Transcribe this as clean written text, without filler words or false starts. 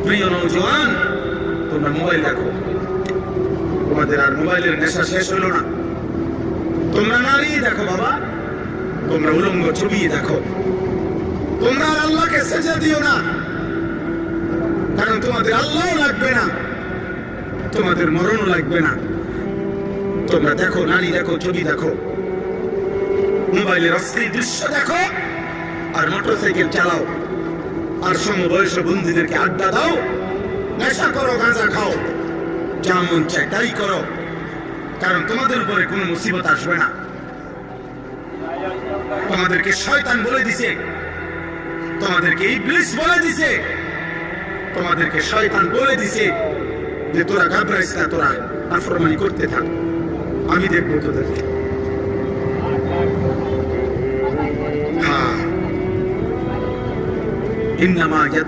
প্রিয় নওজোয়ান, তোমরা মোবাইল দেখো, তোমাদের আর মোবাইলের নেশা শেষ হলো না। তোমরা নারী দেখো বাবা, তোমরা উলঙ্গ ছবি দেখো, তোমরা আর আল্লাহকে সেজদা দিও না, কারণ তোমাদের আল্লাহ লাগবে না, তোমাদের মরণও লাগবে না। তোমরা দেখো, নারী দেখো, ছবি দেখো, মোবাইলের অশ্লীল দৃশ্য দেখো, আর মোটরসাইকেল চালাও, আর সমবয়স বন্ধুদেরকে আড্ডা দাও, নেশা করো, গাঁজা খাও, যা মন চায় তাই করো, কারণ তোমাদের উপরে কোনো মুসিবত আসবে না। তোমাদেরকে শয়তান বলে দিছে, তোমাদেরকে ইবলিস বলে দিছে, তোমাদেরকে শয়তান বলে দিছে যে তোরা ঘাবড়াইস না, তোরা নাফরমানি করতে থাক, আমি দেখবো তোদেরকে। হ্যাঁ, ইন্নামা ইয়াদউ